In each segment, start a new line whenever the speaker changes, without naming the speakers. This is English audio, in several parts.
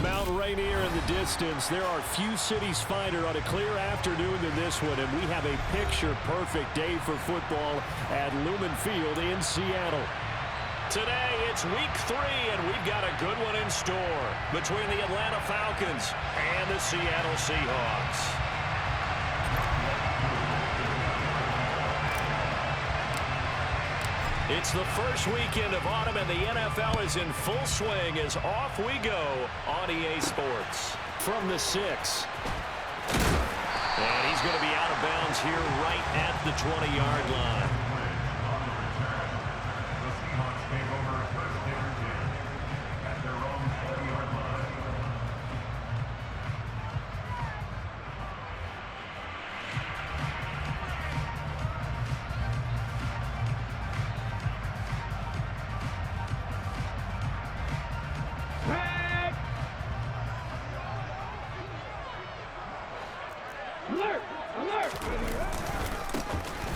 Mount Rainier in the distance. There are few cities finer on a clear afternoon than this one, and we have a picture-perfect day for football at Lumen Field in Seattle. Today, it's week 3, and we've got a good one in store between the Atlanta Falcons and the Seattle Seahawks. It's the first weekend of autumn, and the NFL is in full swing as off we go on EA Sports. From the 6. And he's going to be out of bounds here right at the 20-yard line.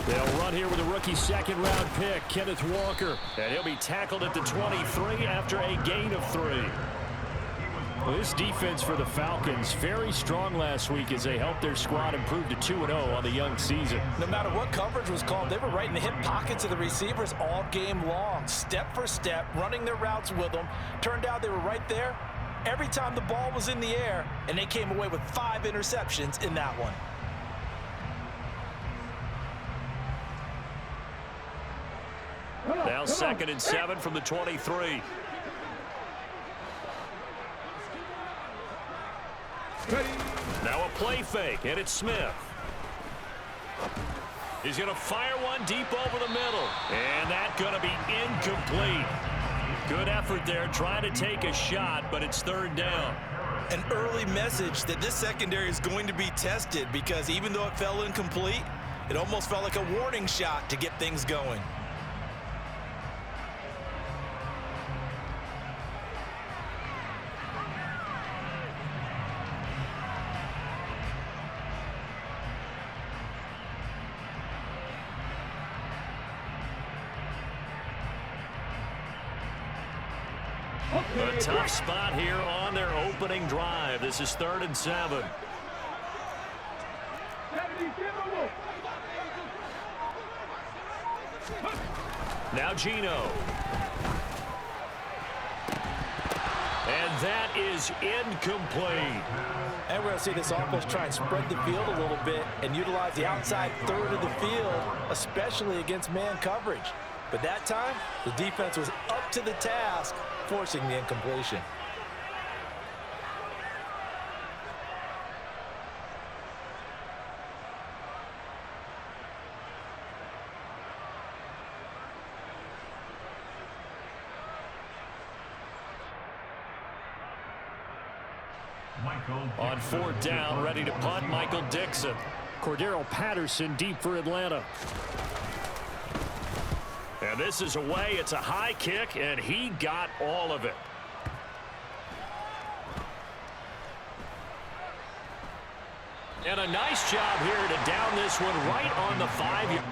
They'll run here with a rookie second-round pick, Kenneth Walker. And he'll be tackled at the 23 after a gain of 3. Well, this defense for the Falcons, very strong last week as they helped their squad improve to 2-0 on the young season.
No matter what coverage was called, they were right in the hip pockets of the receivers all game long. Step for step, running their routes with them. Turned out they were right there every time the ball was in the air, and they came away with 5 interceptions in that one.
Now 2nd and 7 from the 23. Now a play fake, and it's Smith. He's going to fire one deep over the middle, and that's going to be incomplete. Good effort there trying to take a shot, but it's 3rd down.
An early message that this secondary is going to be tested, because even though it fell incomplete, it almost felt like a warning shot to get things going.
A tough spot here on their opening drive. This is 3rd and 7. Now Geno. And that is incomplete.
And we're going to see this offense try and spread the field a little bit and utilize the outside third of the field, especially against man coverage. But that time, the defense was up to the task, forcing the incompletion.
On 4th down, ready to punt, Michael Dixon. Cordero Patterson deep for Atlanta. And this is away. It's a high kick, and he got all of it. And a nice job here to down this one right on the 5-yard.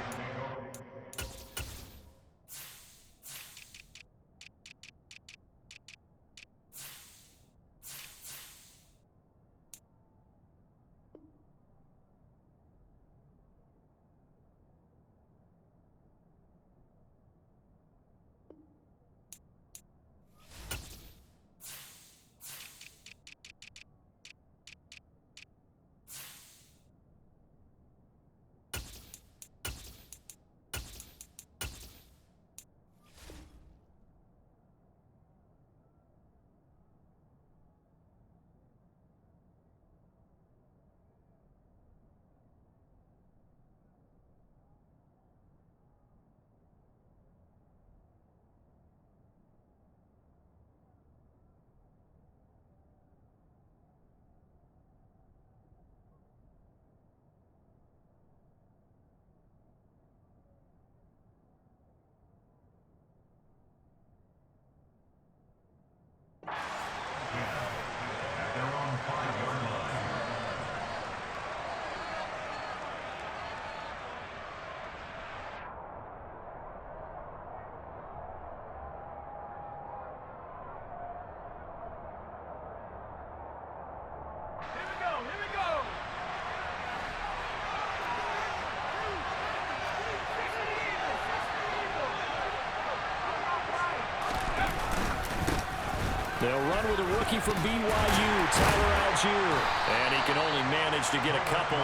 They'll run with a rookie from BYU, Tyler Algier. And he can only manage to get a couple.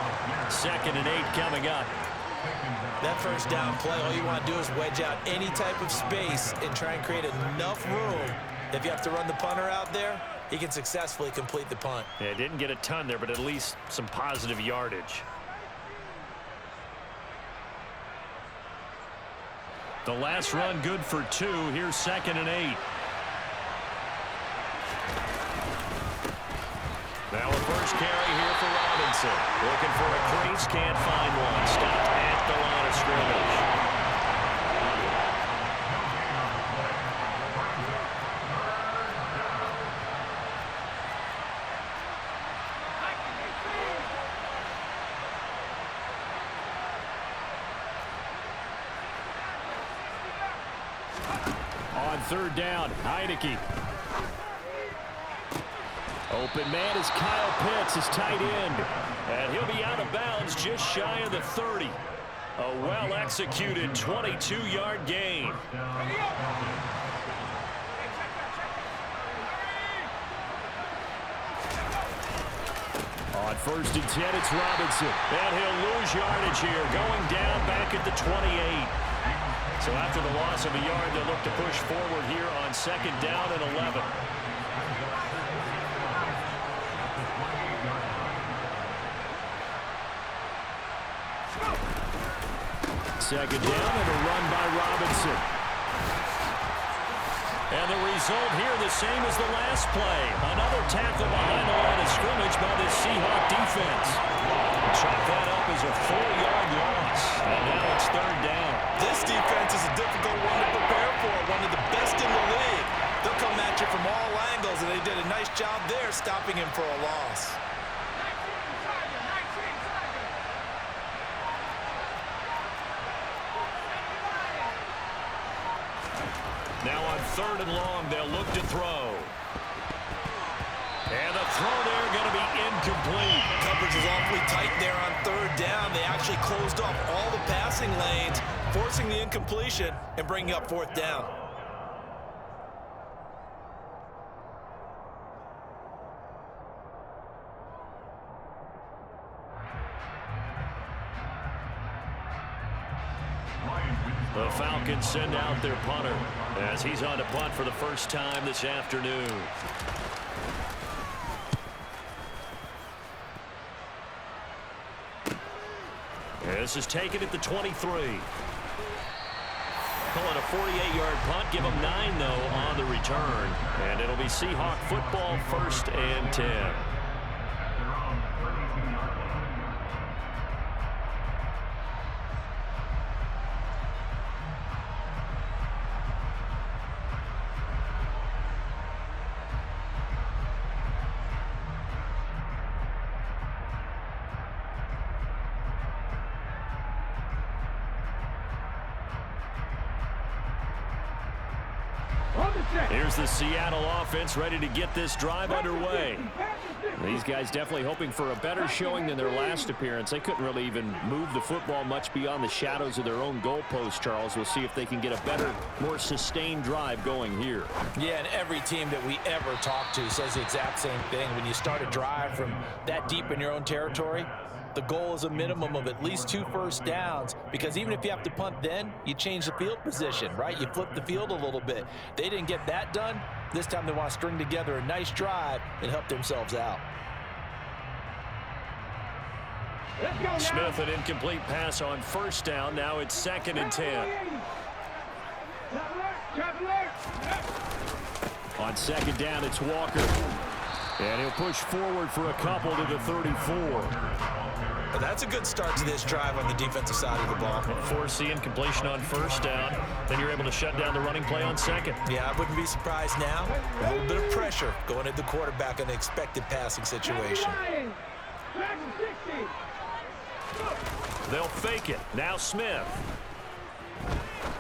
2nd and 8 coming up.
That first down play, all you want to do is wedge out any type of space and try and create enough room. If you have to run the punter out there, he can successfully complete the punt.
Yeah, didn't get a ton there, but at least some positive yardage. The last run good for 2. Here's 2nd and 8. Now a first carry here for Robinson. Looking for a crease, can't find one. Stopped at the line of scrimmage. On 3rd down, Heineke. Open man is Kyle Pitts, his tight end. And he'll be out of bounds just shy of the 30. A well-executed 22-yard gain. On 1st and 10, it's Robinson. And he'll lose yardage here, going down back at the 28. So after the loss of a yard, they'll look to push forward here on 2nd down and 11. 2nd down and a run by Robinson. And the result here the same as the last play. Another tackle behind the line of scrimmage by the Seahawk defense. Chalk that up as a 4-yard loss. And now it's 3rd down.
This defense is a difficult one to prepare for. One of the best in the league. They'll come at you from all angles, and they did a nice job there stopping him for a loss.
Now on 3rd and long, they'll look to throw. And the throw there going to be incomplete.
Coverage is awfully tight there on 3rd down. They actually closed off all the passing lanes, forcing the incompletion and bringing up 4th down.
The Falcons send out their punter as he's on to punt for the first time this afternoon. This is taken at the 23. Pulling a 48-yard punt. Give them 9, though, on the return. And it'll be Seahawk football, 1st and 10. Here's the Seattle offense ready to get this drive underway. These guys definitely hoping for a better showing than their last appearance. They couldn't really even move the football much beyond the shadows of their own goalpost, Charles. We'll see if they can get a better, more sustained drive going here.
Yeah, and every team that we ever talk to says the exact same thing. When you start a drive from that deep in your own territory, the goal is a minimum of at least 2 first downs, because even if you have to punt then, you change the field position, right? You flip the field a little bit. They didn't get that done. This time they want to string together a nice drive and help themselves out.
Smith, an incomplete pass on 1st down. Now it's 2nd and 10. On 2nd down, it's Walker. And he'll push forward for a couple to the 34.
But that's a good start to this drive on the defensive side of the ball.
Force the incompletion on 1st down. Then you're able to shut down the running play on 2nd.
Yeah, I wouldn't be surprised now. A little bit of pressure going at the quarterback in an expected passing situation.
They'll fake it. Now Smith.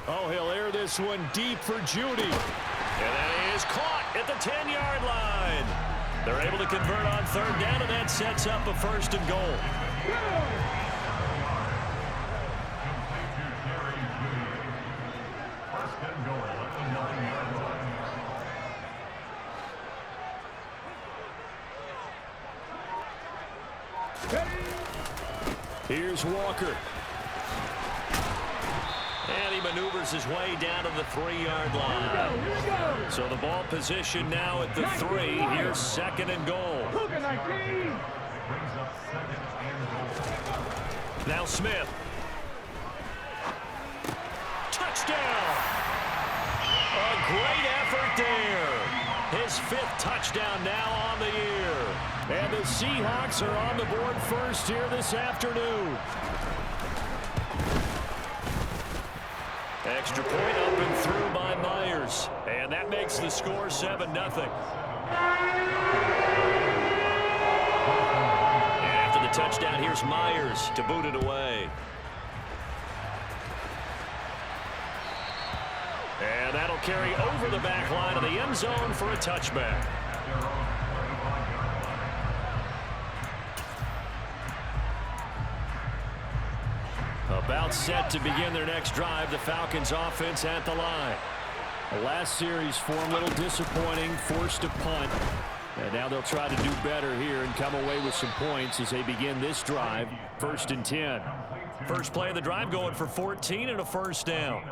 Oh, he'll air this one deep for Judy. And that is caught at the 10-yard line. They're able to convert on 3rd down, and that sets up a 1st and goal. Here's Walker. And he maneuvers his way down to the 3-yard line. So the ball position now at the 3. Here's 2nd and goal. Now Smith. Touchdown! A great effort there. His 5th touchdown now on the year. And the Seahawks are on the board first here this afternoon. Extra point up and through by Myers. And that makes the score 7-0. And after the touchdown, here's Myers to boot it away. And that'll carry over the back line of the end zone for a touchback. About set to begin their next drive. The Falcons offense at the line. The last series for them, a little disappointing, forced a punt. And now they'll try to do better here and come away with some points as they begin this drive. 1st and 10. First play of the drive going for 14 and a first down.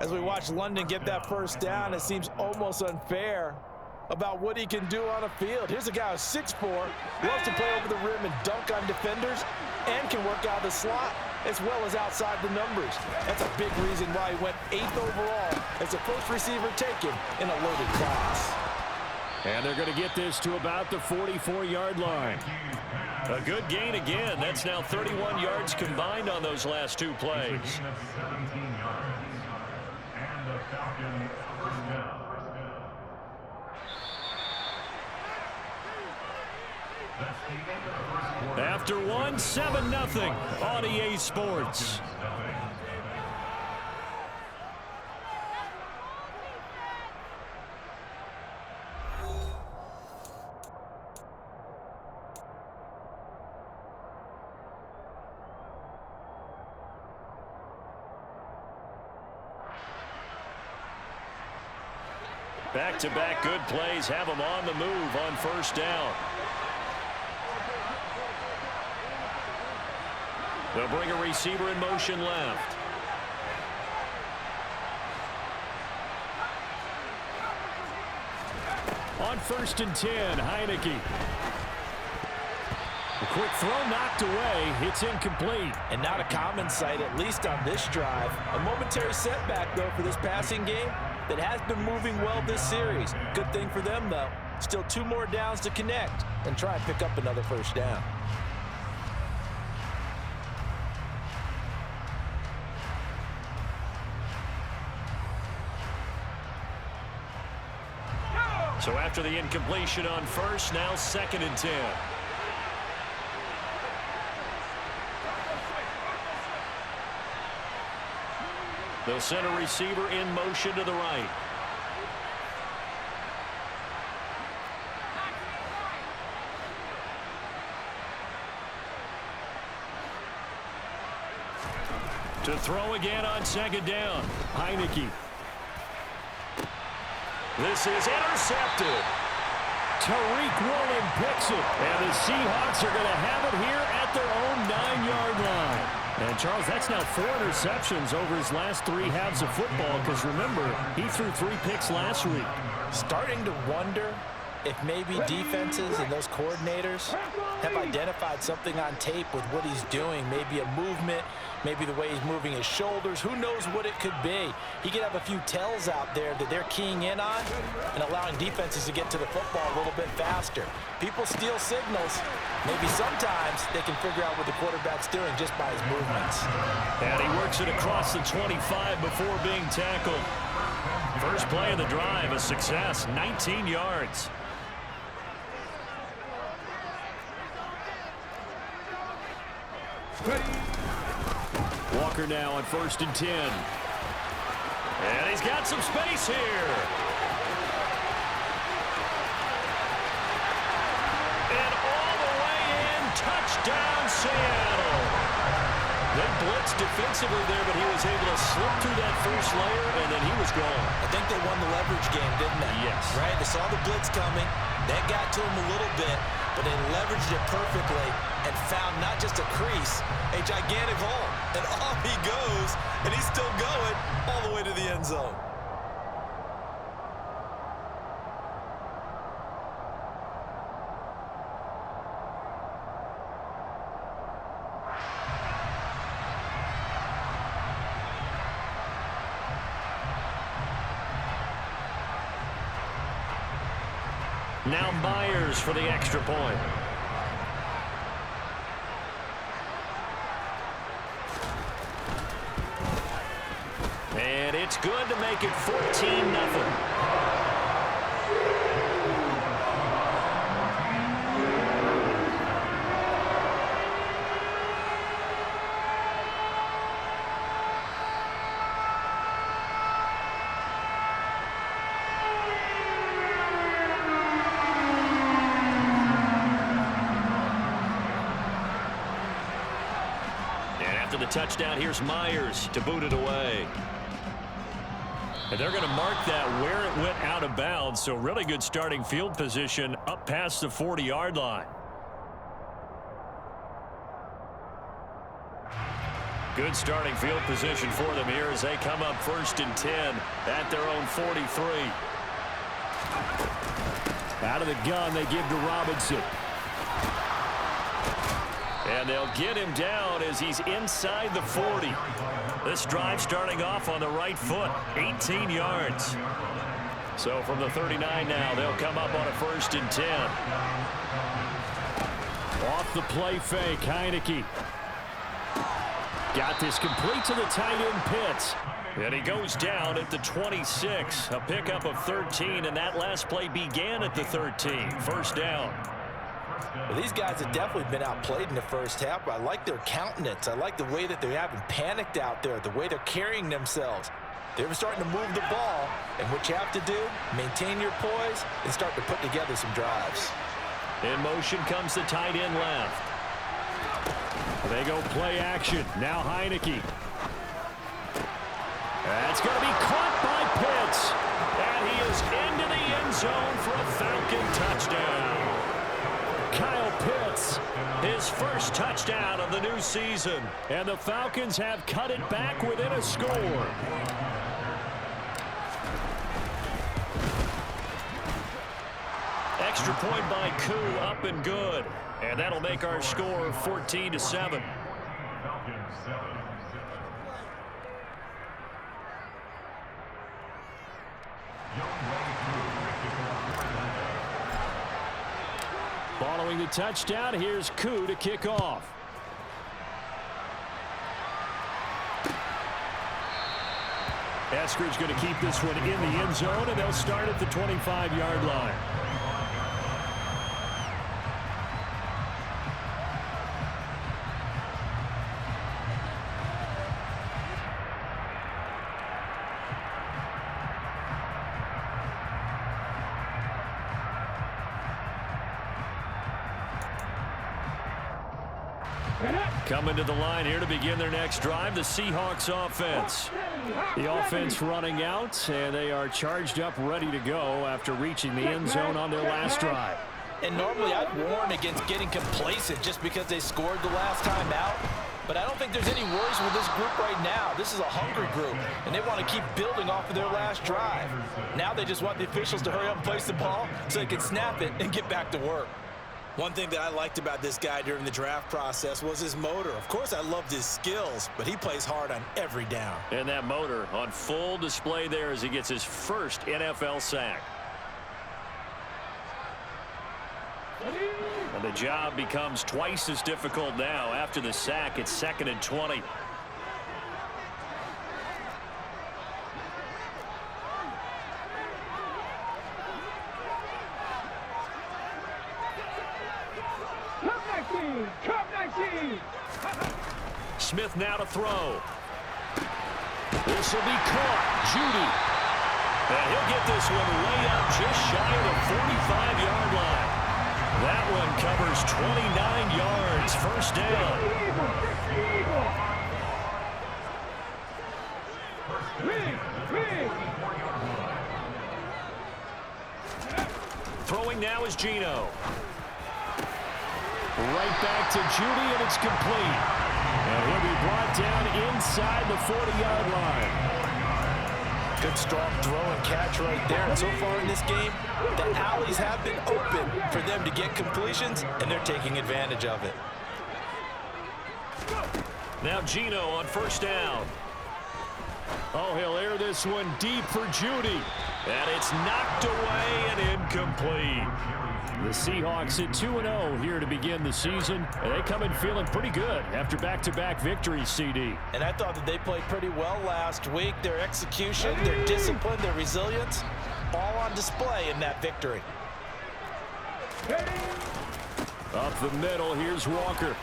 As we watch London get that first down, it seems almost unfair about what he can do on a field. Here's a guy who's 6'4", loves to play over the rim and dunk on defenders, and can work out of the slot as well as outside the numbers. That's a big reason why he went 8th overall as the first receiver taken in a loaded class.
And they're going to get this to about the 44-yard line. A good gain again. That's now 31 yards combined on those last 2 plays. After one, 7-0 on EA Sports. Back-to-back good plays have them on the move on first down. They'll bring a receiver in motion left. On 1st and 10, Heineke. A quick throw knocked away. It's incomplete.
And not a common sight, at least on this drive. A momentary setback, though, for this passing game that has been moving well this series. Good thing for them, though. Still 2 more downs to connect and try and pick up another first down.
So after the incompletion on first, now 2nd and 10. They'll send a receiver in motion to the right. To throw again on 2nd down. Heineke. This is intercepted. Tariq Woolen picks it. And the Seahawks are going to have it here at their own 9-yard line. And, Charles, that's now 4 interceptions over his last 3 halves of football. Because, remember, he threw 3 picks last week.
Starting to wonder if maybe defenses and those coordinators have identified something on tape with what he's doing. Maybe a movement, maybe the way he's moving his shoulders. Who knows what it could be? He could have a few tells out there that they're keying in on and allowing defenses to get to the football a little bit faster. People steal signals. Maybe sometimes they can figure out what the quarterback's doing just by his movements.
And he works it across the 25 before being tackled. First play of the drive, a success, 19 yards. Walker now on 1st and 10. And he's got some space here. And all the way in, touchdown Seattle. They blitzed defensively there, but he was able to slip through that first layer, and then he was gone.
I think they won the leverage game, didn't they?
Yes.
Right? They saw the blitz coming. That got to him a little bit. but they leveraged it perfectly and found not just a crease, a gigantic hole. And off he goes, and he's still going all the way to the end zone.
Now Myers for the extra point. And it's good to make it 14-0. The touchdown, here's Myers to boot it away. And they're going to mark that where it went out of bounds, so really good starting field position up past the 40-yard line. Good starting field position for them here as they come up 1st and 10 at their own 43. Out of the gun, they give to Robinson. And they'll get him down as he's inside the 40. This drive starting off on the right foot, 18 yards. So from the 39 now, they'll come up on a 1st and 10. Off the play fake, Heineke. Got this complete to the tight end Pitts. And he goes down at the 26. A pickup of 13, and that last play began at the 13. First down.
Well, these guys have definitely been outplayed in the first half, but I like their countenance. I like the way that they haven't panicked out there, the way they're carrying themselves. They're starting to move the ball, and what you have to do, maintain your poise and start to put together some drives.
In motion comes the tight end left. They go play action. Now Heineke. That's going to be caught by Pitts. And he is into the end zone for a Falcon touchdown. Kyle Pitts, his first touchdown of the new season. And the Falcons have cut it back within a score. Extra point by Koo, up and good. And that'll make our score 14-7. Following the touchdown, here's Koo to kick off. Eskridge going to keep this one in the end zone, and they'll start at the 25-yard line. Coming to the line here to begin their next drive, the Seahawks offense. The offense running out, and they are charged up, ready to go after reaching the end zone on their last drive.
And normally I'd warn against getting complacent just because they scored the last time out. But I don't think there's any worries with this group right now. This is a hungry group, and they want to keep building off of their last drive. Now they just want the officials to hurry up and place the ball so they can snap it and get back to work. One thing that I liked about this guy during the draft process was his motor. Of course, I loved his skills, but he plays hard on every down.
And that motor on full display there as he gets his first NFL sack. And the job becomes twice as difficult now. After the sack, it's 2nd and 20. Smith now to throw. This will be caught. Judy. And he'll get this one way up just shy of the 45-yard line. That one covers 29 yards. First down. Throwing now is Geno. Right back to Judy, and it's complete. And he'll be brought down inside the 40-yard line.
Good strong throw and catch right there. And so far in this game, the alleys have been open for them to get completions, and they're taking advantage of it.
Now Gino on first down. Oh, he'll air this one deep for Judy. And it's knocked away and incomplete. The Seahawks at 2-0 here to begin the season. And they come in feeling pretty good after back-to-back victories, CD.
And I thought that they played pretty well last week. Their execution, their discipline, their resilience, all on display in that victory.
Up the middle, here's Walker.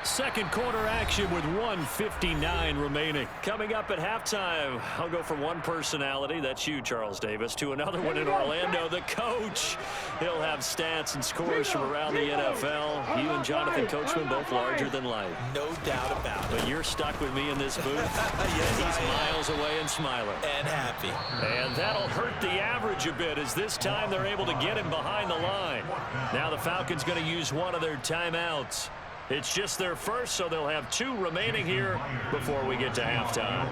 Second quarter action with 1:59 remaining. Coming up at halftime, I'll go from one personality, that's you, Charles Davis, to another one in Orlando, the coach. He'll have stats and scores from around the NFL. You and Jonathan Coachman both larger than life.
No doubt about it.
But you're stuck with me in this booth.
Yes,
and he's miles away and smiling.
And happy.
And that'll hurt the average a bit as this time they're able to get him behind the line. Now the Falcons going to use one of their timeouts. It's just their first, so they'll have 2 remaining here before we get to halftime.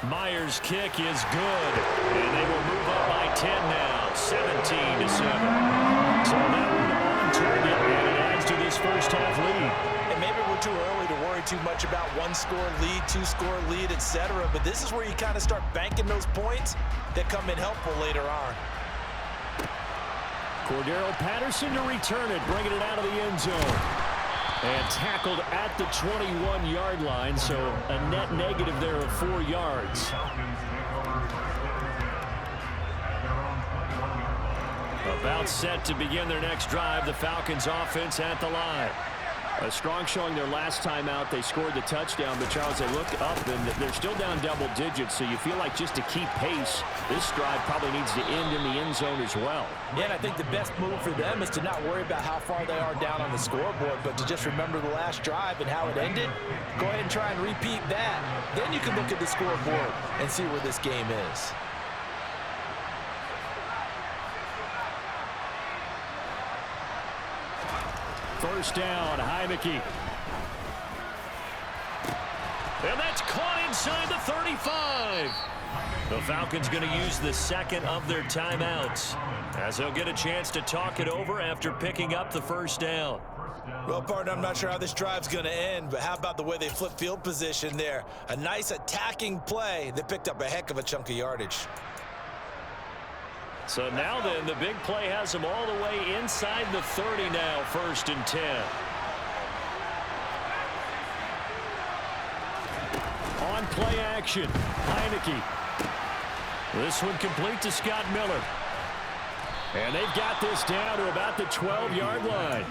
Myers' kick is good, and they will move up by 10 now, 17-7. So that one on target, and it adds to this first half lead.
And maybe we're too early to worry too much about 1-score lead, 2-score lead, etc. But this is where you kind of start banking those points that come in helpful later on.
Cordero Patterson to return it, bringing it out of the end zone. And tackled at the 21-yard line, so a net negative there of 4 yards. About set to begin their next drive, the Falcons offense at the line. A strong showing their last time out. They scored the touchdown, but Charles, they look up and they're still down double digits, so you feel like just to keep pace, this drive probably needs to end in the end zone as well.
Yeah, and I think the best move for them is to not worry about how far they are down on the scoreboard, but to just remember the last drive and how it ended. Go ahead and try and repeat that. Then you can look at the scoreboard and see where this game is.
First down, Heineke. And that's caught inside the 35. The Falcons going to use the second of their timeouts as they'll get a chance to talk it over after picking up the first down.
Well, partner, I'm not sure how this drive's going to end, but how about the way they flip field position there? A nice attacking play that picked up a heck of a chunk of yardage.
So now then, the big play has them all the way inside the 30 now, 1st and 10. On play action, Heineke. This one complete to Scott Miller. And they've got this down to about the 12-yard line.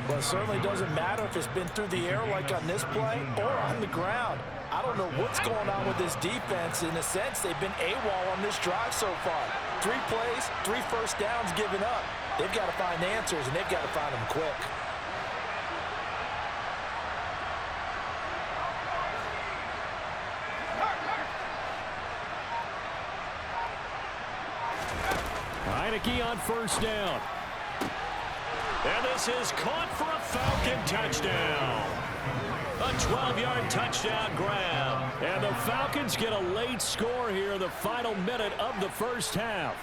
Well, it certainly doesn't matter if it's been through the air like on this play or on the ground. I don't know what's going on with this defense. In a sense, they've been AWOL on this drive so far. 3 plays, 3 first downs given up. They've got to find answers, and they've got to find them quick.
Heineke on first down. And this is caught for a Falcon touchdown. A 12-yard touchdown grab. And the Falcons get a late score here in the final minute of the first half.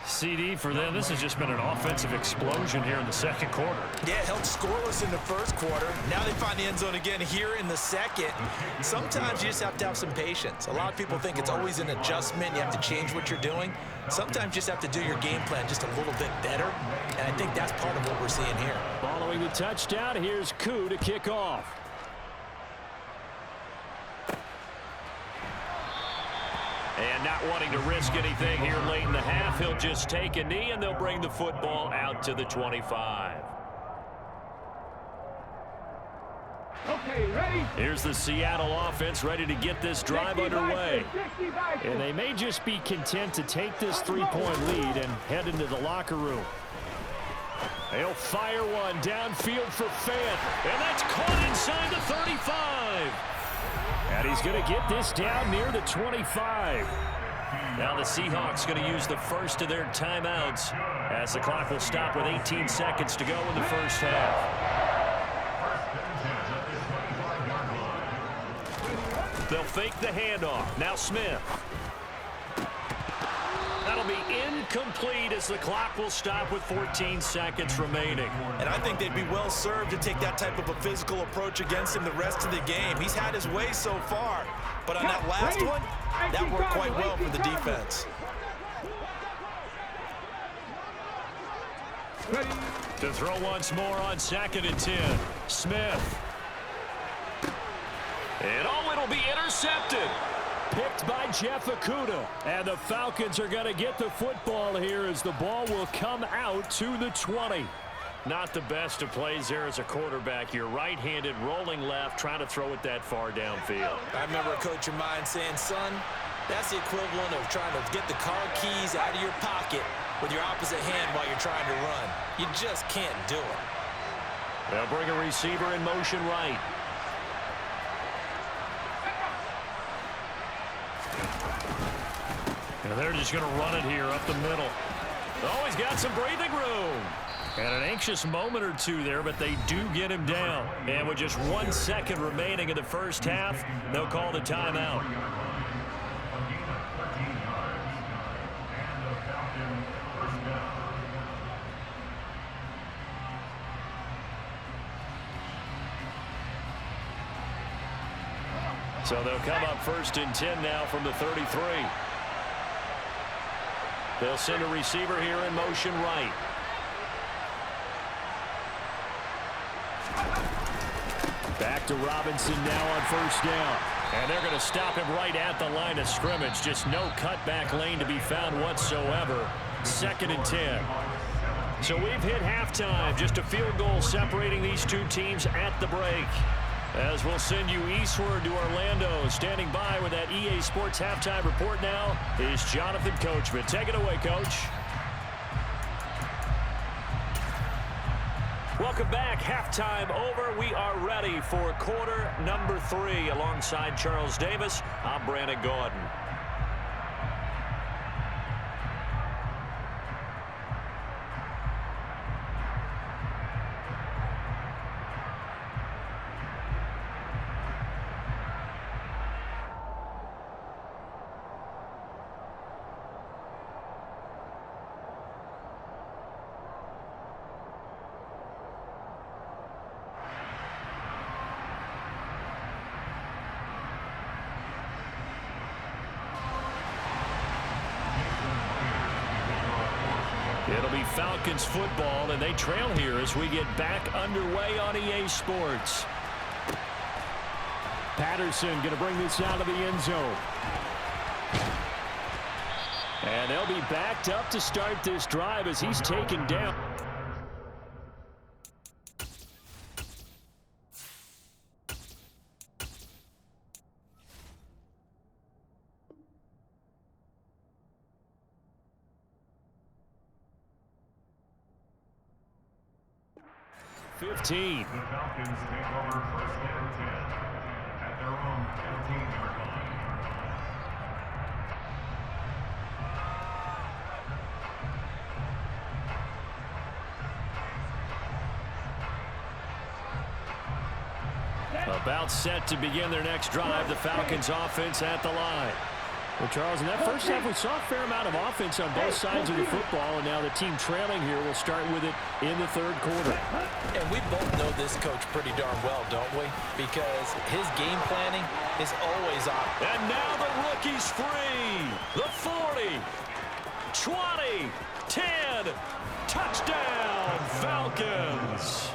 CD for them, this has just been an offensive explosion here in the second quarter.
Yeah, held scoreless in the first quarter. Now they find the end zone again here in the second. Sometimes you just have to have some patience. A lot of people think it's always an adjustment. You have to change what you're doing. Sometimes you just have to do your game plan just a little bit better. And I think that's part of what we're seeing here.
Following the touchdown, here's Koo to kick off. And not wanting to risk anything here late in the half, he'll just take a knee, and they'll bring the football out to the 25.
Okay, ready?
Here's the Seattle offense ready to get this drive underway. And they may just be content to take this 3-point lead and head into the locker room. They'll fire one downfield for Fant, and that's caught inside the 35. And he's going to get this down near the 25. Now the Seahawks going to use the first of their timeouts as the clock will stop with 18 seconds to go in the first half. They'll fake the handoff. Now Smith. That'll be incomplete as the clock will stop with 14 seconds remaining.
And I think they'd be well served to take that type of a physical approach against him the rest of the game. He's had his way so far, but on that last one, that worked quite well for the defense.
To throw once more on 2nd and 10. Smith. And it'll be intercepted. Picked by Jeff Okudah. And the Falcons are going to get the football here as the ball will come out to the 20. Not the best of plays there as a quarterback. You're right-handed, rolling left, trying to throw it that far downfield.
I remember a coach of mine saying, son, that's the equivalent of trying to get the car keys out of your pocket with your opposite hand while you're trying to run. You just can't do it.
They'll bring a receiver in motion right. And they're just going to run it here up the middle. Oh, he's got some breathing room. And an anxious moment or two there, but they do get him down. And with just 1 second remaining in the first half, they'll call the timeout. So they'll come up 1st and 10 now from the 33. They'll send a receiver here in motion right. Back to Robinson now on 1st down. And they're going to stop him right at the line of scrimmage. Just no cutback lane to be found whatsoever. 2nd and 10. So we've hit halftime. Just a field goal separating these two teams at the break. As we'll send you eastward to Orlando. Standing by with that EA Sports halftime report now is Jonathan Coachman. Take it away, Coach. Welcome back. Halftime over. We are ready for quarter number 3. Alongside Charles Davis, I'm Brandon Gordon. It'll be Falcons football, and they trail here as we get back underway on EA Sports. Patterson going to bring this out of the end zone. And they'll be backed up to start this drive as he's taken down. The Falcons take over 1st and 10 at their own 15-yard line. About set to begin their next drive. The Falcons offense at the line. Well, Charles, in that first half, we saw a fair amount of offense on both sides of the football, and now the team trailing here will start with it in the 3rd quarter.
And we both know this coach pretty darn well, don't we? Because his game planning is always on.
And now the rookie's free. The 40, 20, 10, touchdown, Falcons.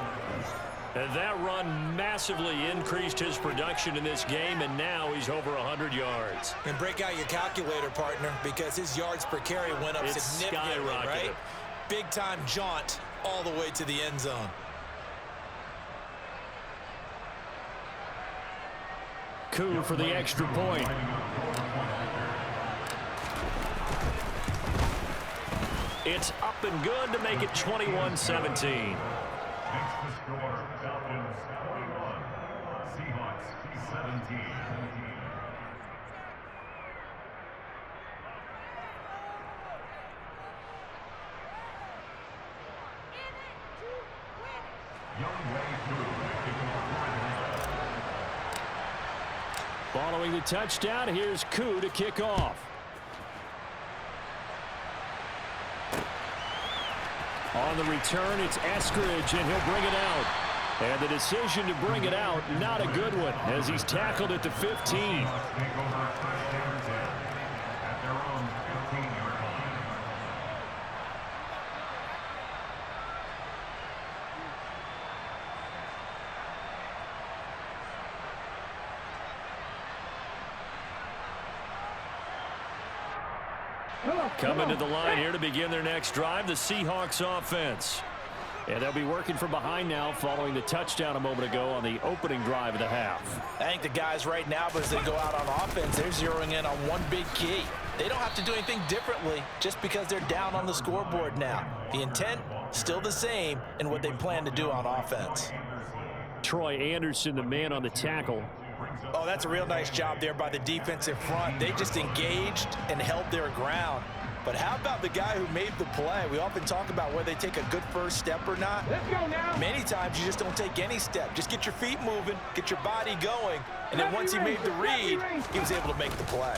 And that run massively increased his production in this game, and now he's over 100 yards.
And break out your calculator, partner, because his yards per carry went up significantly, right? Big-time jaunt all the way to the end zone.
Coup for the extra point. It's up and good to make it 21-17.
Makes the score Falcons 41, Seahawks 17.
Following the touchdown, here's Koo to kick off. On the return, it's Eskridge, and he'll bring it out. And the decision to bring it out, not a good one, as he's tackled at the 15. Coming to the line here to begin their next drive, the Seahawks offense. And they'll be working from behind now following the touchdown a moment ago on the opening drive of the half.
I think the guys right now, but as they go out on offense, they're zeroing in on one big key. They don't have to do anything differently just because they're down on the scoreboard now. The intent, still the same in what they plan to do on offense.
Troy Anderson, the man on the tackle.
Oh, that's a real nice job there by the defensive front. They just engaged and held their ground. But how about the guy who made the play? We often talk about whether they take a good first step or not.
Let's go now.
Many times you just don't take any step. Just get your feet moving, get your body going, and then once he made the read, he was able to make the play.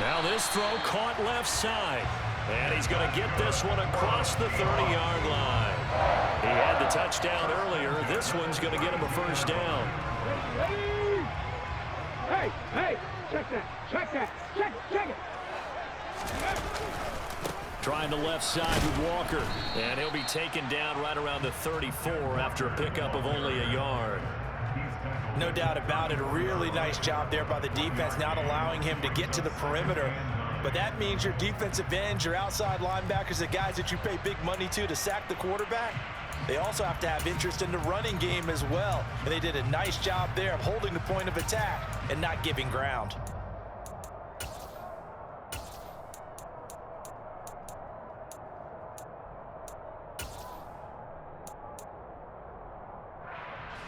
Now this throw caught left side. And he's going to get this one across the 30-yard line. He had the touchdown earlier. This one's going to get him a first down.
Hey, hey, check that, check it.
Trying the left side with Walker. And he'll be taken down right around the 34 after a pickup of only a yard.
No doubt about it. A really nice job there by the defense, not allowing him to get to the perimeter. But that means your defensive ends, your outside linebackers, the guys that you pay big money to sack the quarterback, they also have to have interest in the running game as well. And they did a nice job there of holding the point of attack and not giving ground.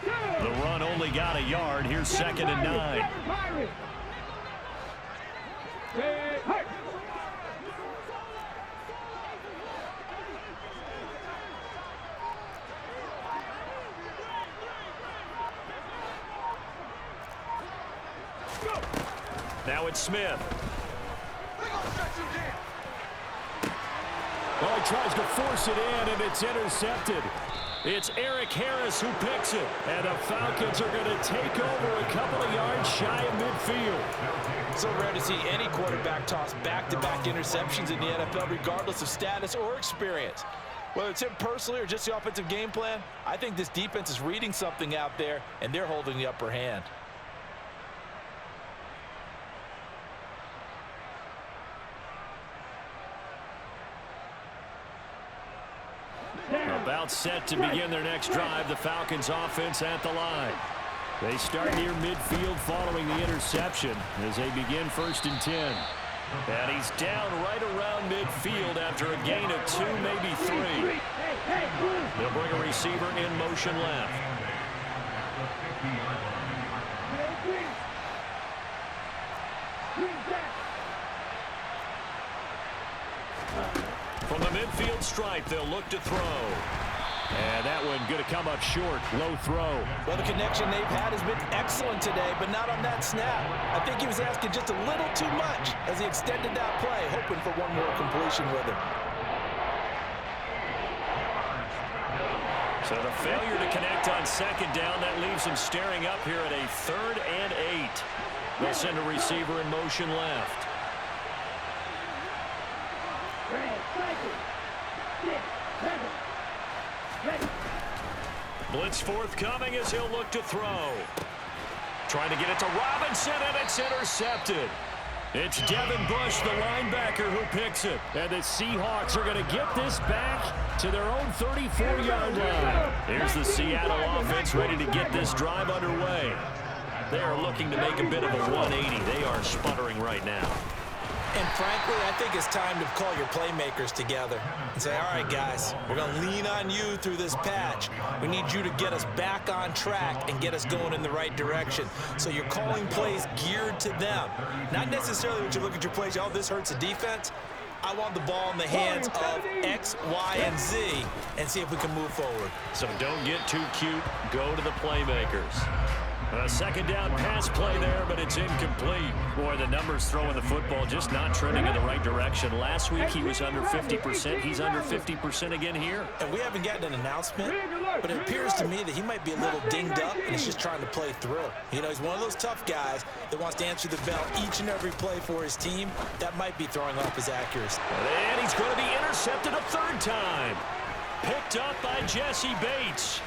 The run only got a yard. Here's 2nd and 9. Now it's Smith. Well, he tries to force it in, and it's intercepted. It's Eric Harris who picks it. And the Falcons are going to take over a couple of yards shy of midfield.
So rare to see any quarterback toss back-to-back interceptions in the NFL, regardless of status or experience. Whether it's him personally or just the offensive game plan, I think this defense is reading something out there, and they're holding the upper hand.
About set to begin their next drive, the Falcons offense at the line. They start near midfield following the interception as they begin 1st and 10. And he's down right around midfield after a gain of 2, maybe 3. They'll bring a receiver in motion left. From the midfield stripe, they'll look to throw. And that one going to come up short. Low throw.
Well, the connection they've had has been excellent today, but not on that snap. I think he was asking just a little too much as he extended that play, hoping for one more completion with it.
So the failure to connect on 2nd down, that leaves him staring up here at a 3rd and 8. They'll send a receiver in motion left. Blitz forthcoming as he'll look to throw. Trying to get it to Robinson, and it's intercepted. It's Devin Bush, the linebacker, who picks it. And the Seahawks are going to get this back to their own 34-yard line. Here's the Seattle offense ready to get this drive underway. They are looking to make a bit of a 180. They are sputtering right now.
And frankly, I think it's time to call your playmakers together and say, all right, guys, we're going to lean on you through this patch. We need you to get us back on track and get us going in the right direction. So you're calling plays geared to them. Not necessarily when you look at your plays, oh, this hurts the defense. I want the ball in the hands of X, Y, and Z and see if we can move forward.
So don't get too cute. Go to the playmakers. A second down pass play there, but it's incomplete. Boy, the numbers throwing the football just not trending in the right direction. Last week he was under 50%. He's under 50% again here.
And we haven't gotten an announcement, but it appears to me that he might be a little dinged up and he's just trying to play through. You know, he's one of those tough guys that wants to answer the bell each and every play for his team. That might be throwing off his accuracy.
And he's going to be intercepted a third time. Picked up by Jesse Bates.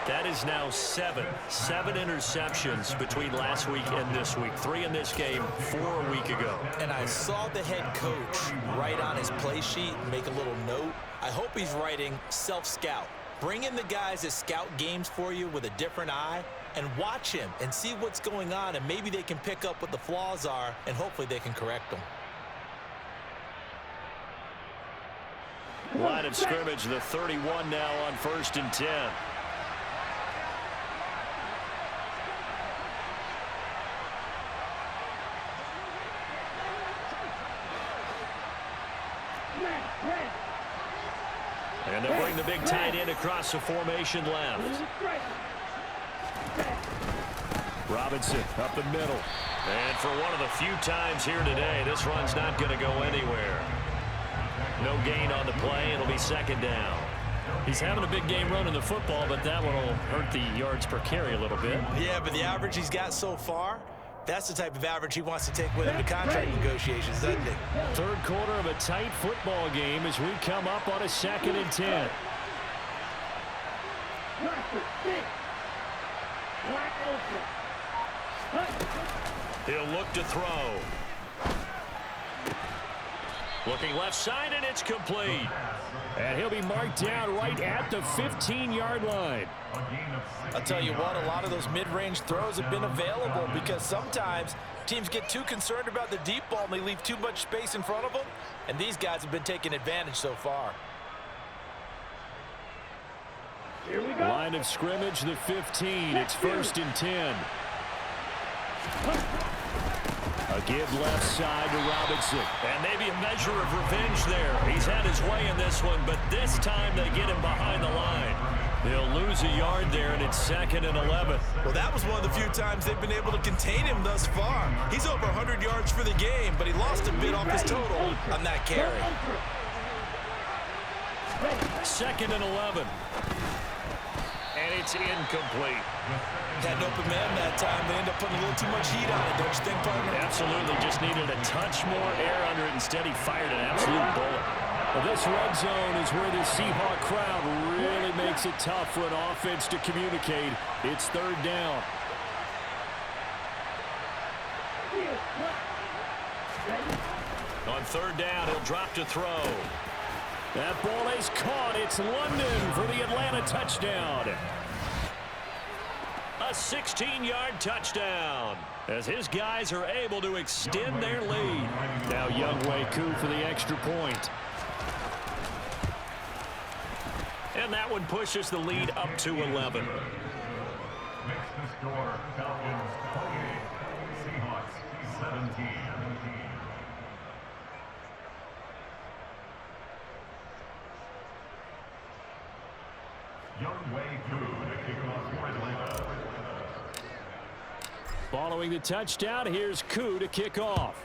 That is now seven interceptions between last week and this week. 3 in this game, 4 a week ago.
And I saw the head coach write on his play sheet, make a little note. I hope he's writing self-scout. Bring in the guys that scout games for you with a different eye and watch him and see what's going on, and maybe they can pick up what the flaws are, and hopefully they can correct them.
Line of scrimmage, the 31 now on 1st and 10. And they'll bring the big tight end across the formation left. Robinson up the middle. And for one of the few times here today, this run's not going to go anywhere. No gain on the play. It'll be second down. He's having a big game running the football, but that one will hurt the yards per carry a little bit.
Yeah, but the average he's got so far, that's the type of average he wants to take with him to contract negotiations, doesn't he?
Third quarter of a tight football game as we come up on a 2nd and 10. He'll look to throw. Looking left side, and it's complete. And he'll be marked down right at the 15-yard line.
I'll tell you what, a lot of those mid-range throws have been available because sometimes teams get too concerned about the deep ball and they leave too much space in front of them, and these guys have been taking advantage so far.
Here we go.
Line of scrimmage, the 15. It's 1st and 10. A give left side to Robinson. And maybe a measure of revenge there. He's had his way in this one, but this time they get him behind the line. They'll lose a yard there, and it's 2nd and 11.
Well, that was one of the few times they've been able to contain him thus far. He's over 100 yards for the game, but he lost a bit off his total on that carry.
2nd and 11. And it's incomplete.
Had an open man that time. They end up putting a little too much heat on it, don't you think, partner?
Absolutely. Just needed a touch more air under it. Instead, he fired an absolute bullet. Well, this red zone is where the Seahawk crowd really makes it tough for an offense to communicate. It's 3rd down. On 3rd down, he'll drop to throw. That ball is caught. It's London for the Atlanta touchdown. A 16-yard touchdown as his guys are able to extend their lead. Now Younghoe Koo for the extra point. And that one pushes the lead up to 11.
Makes the score Falcons 28, Seahawks 17. Younghoe Koo to kick off for Atlanta.
Following the touchdown, here's Koo to kick off.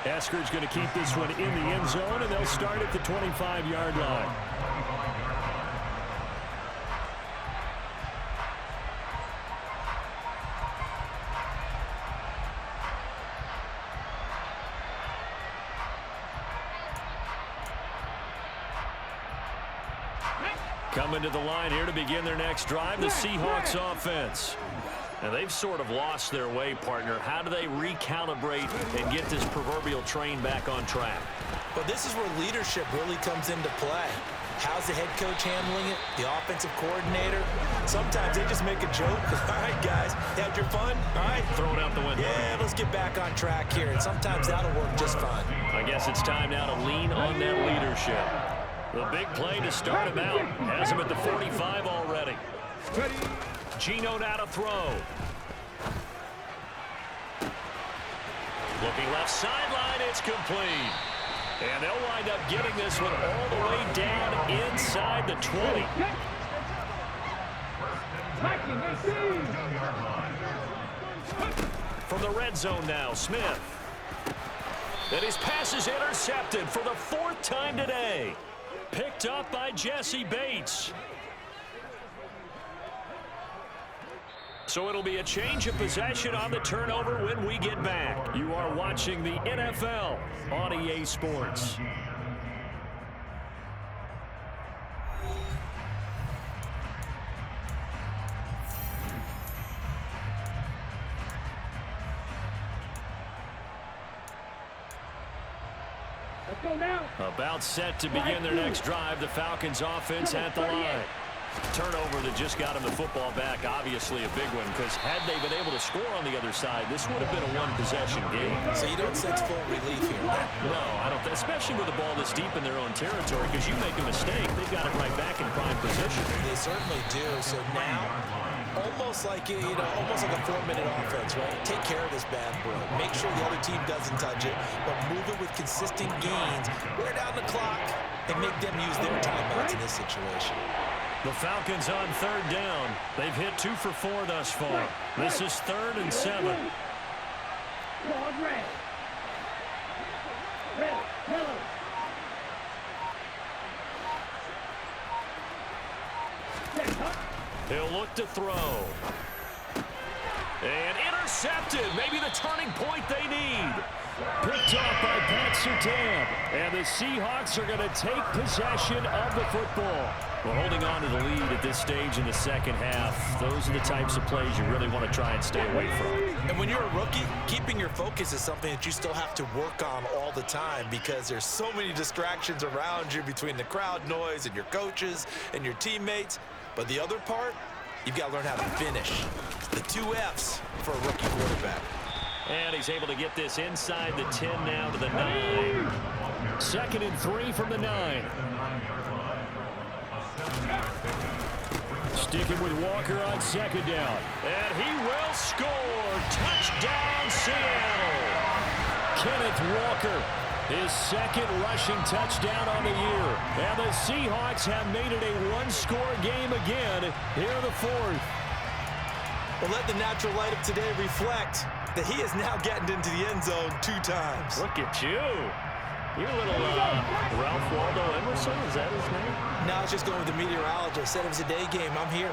Esker's going to keep this one in the end zone, and they'll start at the 25-yard line. Coming to the line here to begin their next drive, the Seahawks offense. And they've sort of lost their way, partner. How do they recalibrate and get this proverbial train back on track?
Well, this is where leadership really comes into play. How's the head coach handling it? The offensive coordinator? Sometimes they just make a joke. All right, guys, you had your fun? All right.
Throw it out the window.
Yeah, let's get back on track here. And sometimes that'll work just fine.
I guess it's time now to lean on that leadership. The big play to start him out. Has him at the 45 already. Gino now to throw. Looking left sideline, it's complete. And they'll wind up getting this one all the way down inside the 20. From the red zone now, Smith. And his pass is intercepted for the 4th time today. Picked up by Jesse Bates. So it'll be a change of possession on the turnover when we get back. You are watching the NFL on EA Sports.
Let's go now.
About set to begin their next drive. The Falcons offense at the line. Turnover that just got him the football back, obviously a big one, because had they been able to score on the other side, this would have been a one-possession game.
So you don't sense full relief here.
No, I don't. Especially with the ball this deep in their own territory, because you make a mistake, they've got it right back in prime position.
They certainly do. So now, almost like almost like a 4-minute offense, right? Take care of this bad boy. Make sure the other team doesn't touch it, but move it with consistent gains. Wear down the clock and make them use their timeouts in this situation.
The Falcons on 3rd down. They've hit 2 for 4 thus far. This is 3rd and 7.
Red. Yellow.
He'll look to throw. And intercepted. Maybe the turning point they need. Picked off by Pat Surtain. And the Seahawks are going to take possession of the football. Well, holding on to the lead at this stage in the second half, those are the types of plays you really want to try and stay away from.
And when you're a rookie, keeping your focus is something that you still have to work on all the time because there's so many distractions around you between the crowd noise and your coaches and your teammates. But the other part, you've got to learn how to finish. The 2 F's for a rookie quarterback.
And he's able to get this inside the 10 now to the 9. 2nd and 3 from the 9. Sticking with Walker on 2nd down. And he will score. Touchdown, Seattle. Kenneth Walker, his 2nd rushing touchdown on the year. And the Seahawks have made it a one-score game again here in the 4th.
Well, let the natural light of today reflect that he is now getting into the end zone 2 times.
Look at you. You're a little Ralph Waldo Emerson, is that his name?
Now it's just going with the meteorologist. Said it was a day game. I'm here.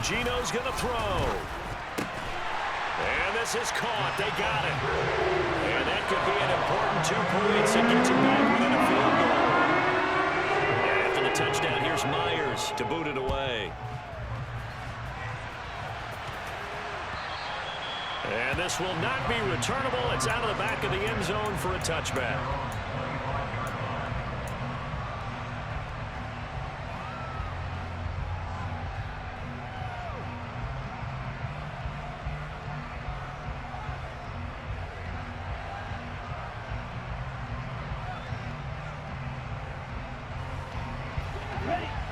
Gino's going to throw. And this is caught. They got it. And that could be an important 2 points. It gets him back within a field goal. And after the touchdown, here's Myers to boot it away. And this will not be returnable. It's out of the back of the end zone for a touchback.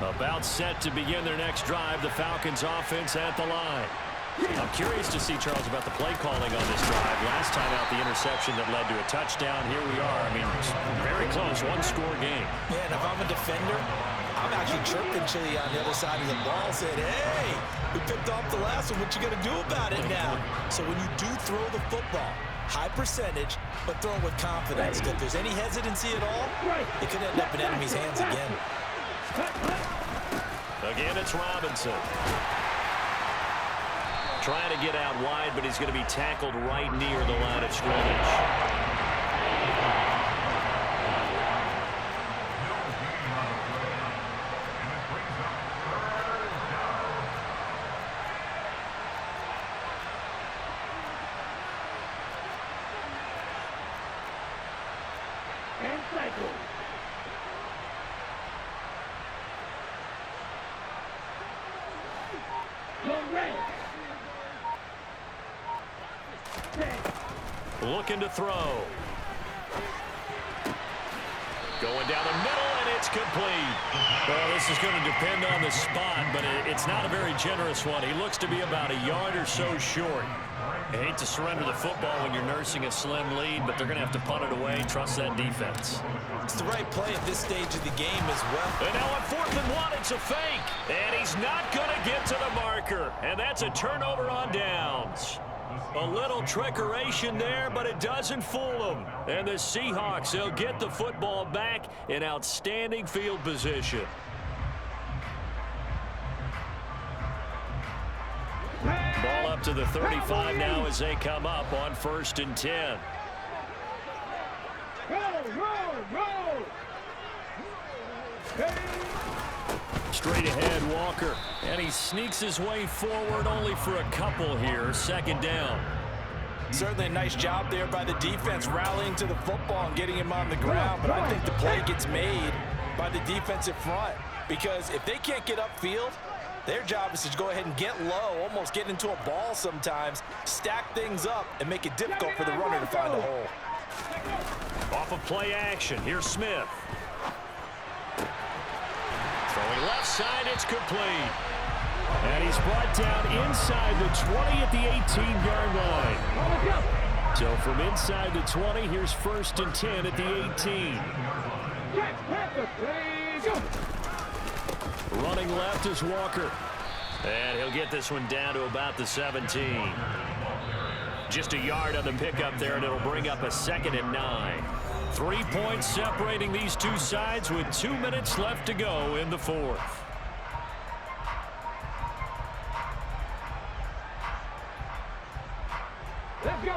About set to begin their next drive. The Falcons offense at the line. I'm curious to see, Charles, about the play calling on this drive. Last time out, the interception that led to a touchdown. Here we are. I mean, very close, one-score game.
Yeah, and if I'm a defender, I'm actually chirping Chili on the other side of the ball, saying, hey, we picked off the last one. What you going to do about it now? So when you do throw the football, high percentage, but throw it with confidence. If there's any hesitancy at all, it could end up in enemy's hands again.
Again, it's Robinson. Trying to get out wide, but he's going to be tackled right near the line of scrimmage.
And cycle. Go red.
Looking to throw. Going down the middle, and it's complete. Well, this is going to depend on the spot, but it's not a very generous one. He looks to be about a yard or so short. I hate to surrender the football when you're nursing a slim lead, but they're going to have to punt it away and trust that defense.
It's the right play at this stage of the game as well.
And now on 4th and 1, it's a fake. And he's not going to get to the marker. And that's a turnover on downs. A little trickeration there, but it doesn't fool them. And the Seahawks, they'll get the football back in outstanding field position. Ball up to the 35 now as they come up on 1st and 10.
Roll.
Straight ahead, Walker. And he sneaks his way forward only for a couple here. 2nd down.
Certainly a nice job there by the defense rallying to the football and getting him on the ground. But I think the play gets made by the defensive front. Because if they can't get upfield, their job is to go ahead and get low, almost get into a ball sometimes, stack things up, and make it difficult for the runner to find a hole.
Off of play action, here's Smith. Throwing left side, it's complete. And he's brought down inside the 20 at the 18-yard line. So from inside the 20, here's 1st and 10 at the 18. Running left is Walker. And he'll get this one down to about the 17. Just a yard on the pickup there, and it'll bring up a 2nd and 9. 3 points separating these two sides with 2 minutes left to go in the 4th.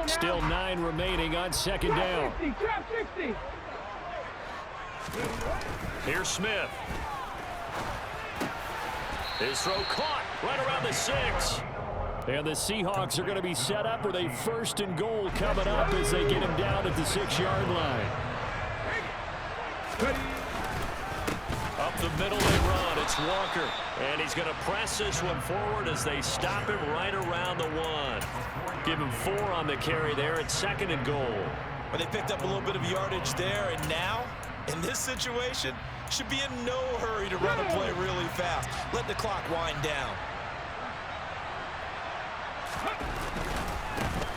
Still 9 remaining on 2nd down. Here's Smith. His throw caught right around the 6. And the Seahawks are going to be set up with a 1st and goal coming up as they get him down at the 6-yard line. Up the middle they run. It's Walker. And he's going to press this one forward as they stop him right around the 1. Give him 4 on the carry there at 2nd and goal.
But they picked up a little bit of yardage there, and now, in this situation, should be in no hurry to run a play really fast. Let the clock wind down.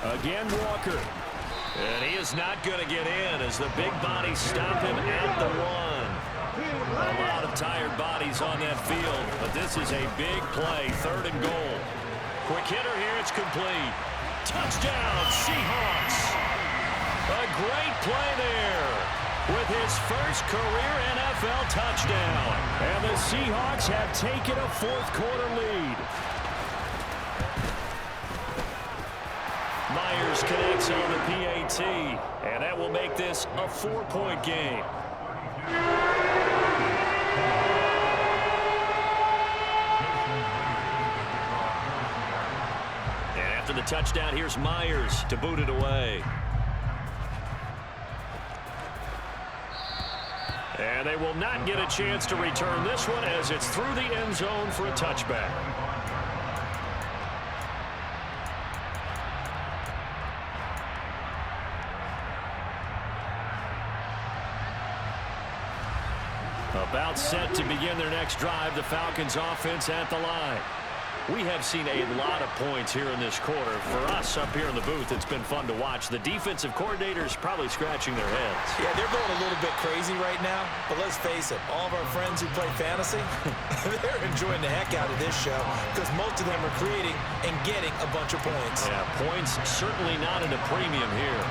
Again, Walker. And he is not going to get in as the big bodies stop him at the 1. A lot of tired bodies on that field, but this is a big play, 3rd and goal. Quick hitter here, it's complete. Touchdown, Seahawks. A great play there with his first career NFL touchdown. And the Seahawks have taken a 4th quarter lead. Myers connects on the PAT, and that will make this a 4-point game. And after the touchdown, here's Myers to boot it away. And they will not get a chance to return this one as it's through the end zone for a touchback. About set to begin their next drive, the Falcons offense at the line. We have seen a lot of points here in this quarter. For us up here in the booth, it's been fun to watch. The defensive coordinators probably scratching their heads.
Yeah, they're going a little bit crazy right now, but let's face it, all of our friends who play fantasy, they're enjoying the heck out of this show because most of them are creating and getting a bunch of points.
Yeah, points certainly not at a premium here.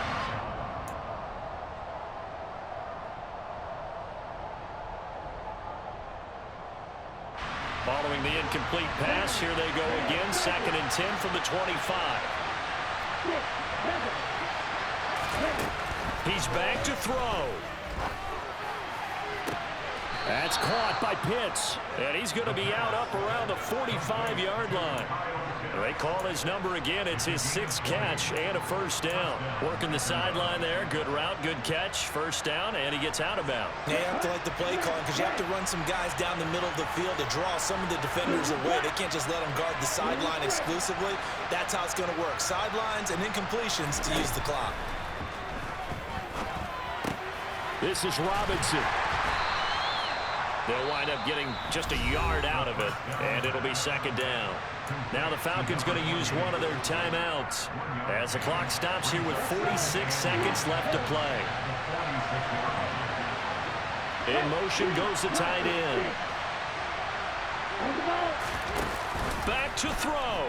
Following the incomplete pass, here they go again. 2nd and 10 from the 25. He's back to throw. That's caught by Pitts. And he's going to be out up around the 45-yard line. They call his number again. It's his 6th catch and a 1st down. Working the sideline there. Good route, good catch. 1st down, and he gets out of bounds.
Yeah, you have to like the play calling because you have to run some guys down the middle of the field to draw some of the defenders away. They can't just let them guard the sideline exclusively. That's how it's going to work. Sidelines and incompletions to use the clock.
This is Robinson. They'll wind up getting just a yard out of it, and it'll be second down. Now the Falcons going to use one of their timeouts as the clock stops here with 46 seconds left to play. In motion goes the tight end. Back to throw.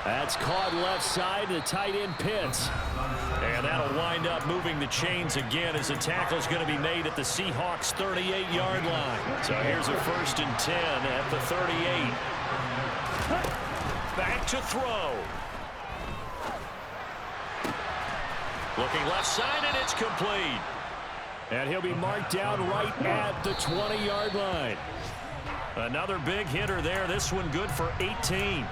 That's caught left side. The tight end Pitts. And that'll wind up moving the chains again as the tackle is going to be made at the Seahawks' 38-yard line. So here's a 1st and 10 at the 38. Back to throw. Looking left side, and it's complete. And he'll be marked down right at the 20-yard line. Another big hitter there. This one good for 18.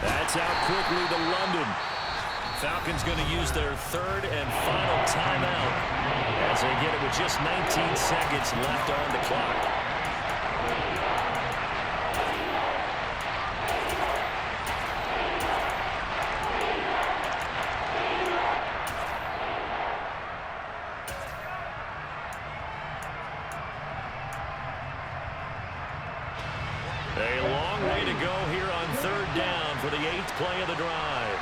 That's out quickly to London. Falcons going to use their 3rd and final timeout as they get it with just 19 seconds left on the clock. A long way to go here on 3rd down for the 8th play of the drive.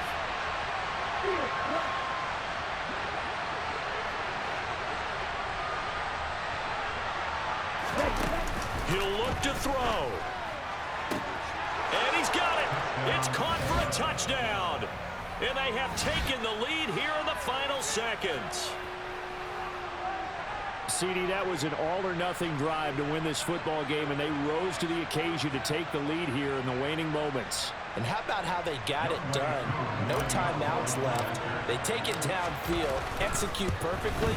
He'll look to throw. And he's got it. It's caught for a touchdown. And they have taken the lead here in the final seconds. CD, that was an all-or-nothing drive to win this football game, and they rose to the occasion to take the lead here in the waning moments.
And how about how they got it done? No timeouts left. They take it downfield, execute perfectly,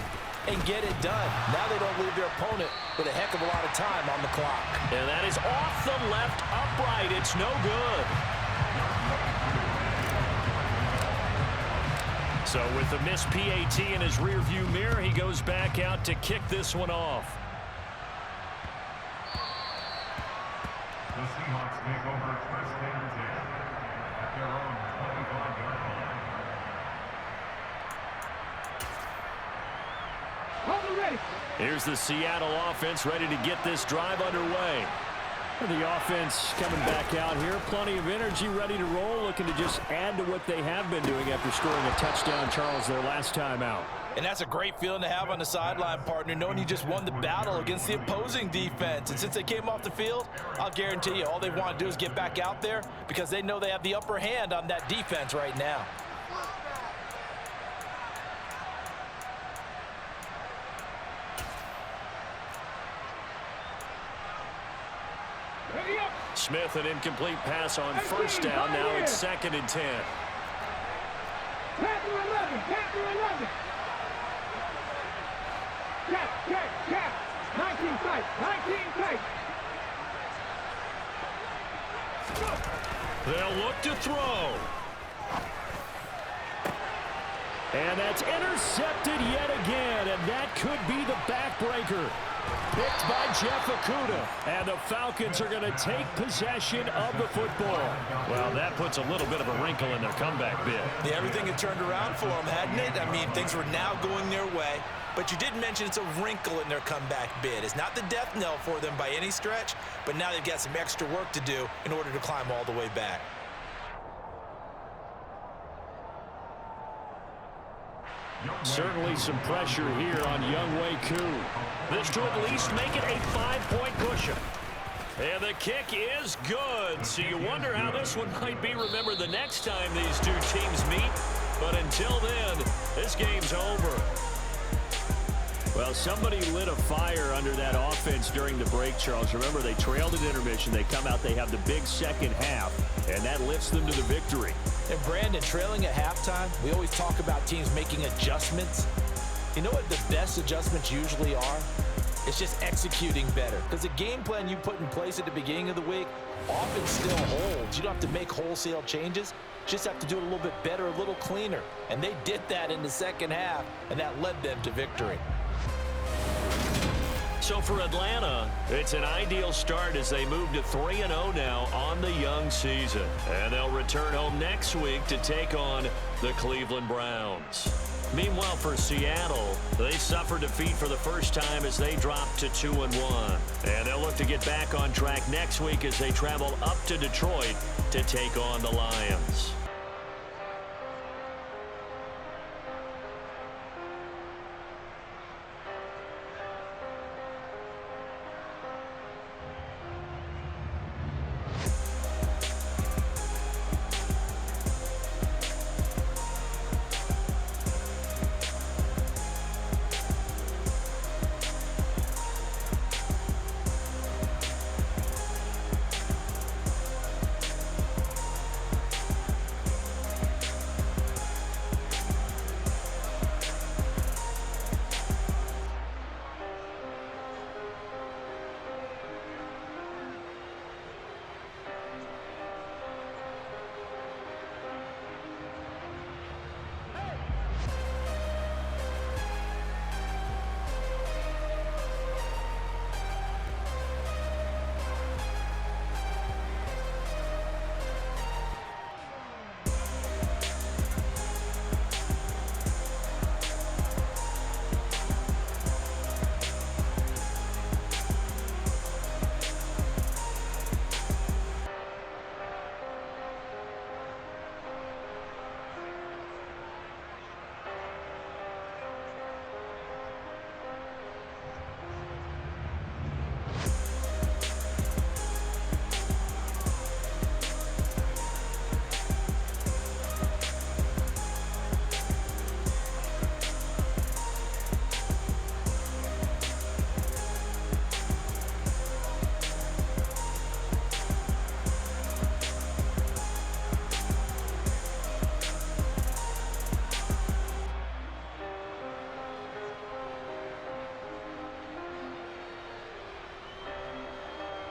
and get it done. Now they don't leave their opponent with a heck of a lot of time on the clock.
And that is off the left upright. It's no good. So with the missed PAT in his rearview mirror, he goes back out to kick this one off.
The Seahawks take over 1st and 10 at their own 25-yard line.
Here's the Seattle offense ready to get this drive underway. The offense coming back out here. Plenty of energy, ready to roll, looking to just add to what they have been doing after scoring a touchdown, Charles, their last time out.
And that's a great feeling to have on the sideline, partner, knowing you just won the battle against the opposing defense. And since they came off the field, I'll guarantee you all they want to do is get back out there because they know they have the upper hand on that defense right now.
Smith, an incomplete pass on 1st down. Now it's 2nd and 10.
Pass to 11. Pass to 11. Check. 19 tight. 19 tight.
They'll look to throw. And that's intercepted yet again, and that could be the backbreaker. Picked by Jeff Okudah, and the Falcons are going to take possession of the football. Well, that puts a little bit of a wrinkle in their comeback bid.
Yeah, everything had turned around for them, hadn't it? I mean, things were now going their way. But you did mention it's a wrinkle in their comeback bid. It's not the death knell for them by any stretch, but now they've got some extra work to do in order to climb all the way back.
Certainly some pressure here on Younghoe Koo. This to at least make it a 5-point pusher. And the kick is good. So you wonder how this one might be remembered the next time these two teams meet. But until then, this game's over. Well, somebody lit a fire under that offense during the break, Charles. Remember, they trailed at intermission. They come out, they have the big second half, and that lifts them to the victory.
And Brandon, trailing at halftime, we always talk about teams making adjustments. You know what the best adjustments usually are? It's just executing better. Because the game plan you put in place at the beginning of the week often still holds. You don't have to make wholesale changes. Just have to do it a little bit better, a little cleaner. And they did that in the second half, and that led them to victory.
So for Atlanta, it's an ideal start as they move to 3-0 now on the young season. And they'll return home next week to take on the Cleveland Browns. Meanwhile, for Seattle, they suffered defeat for the first time as they dropped to 2-1. And they'll look to get back on track next week as they travel up to Detroit to take on the Lions.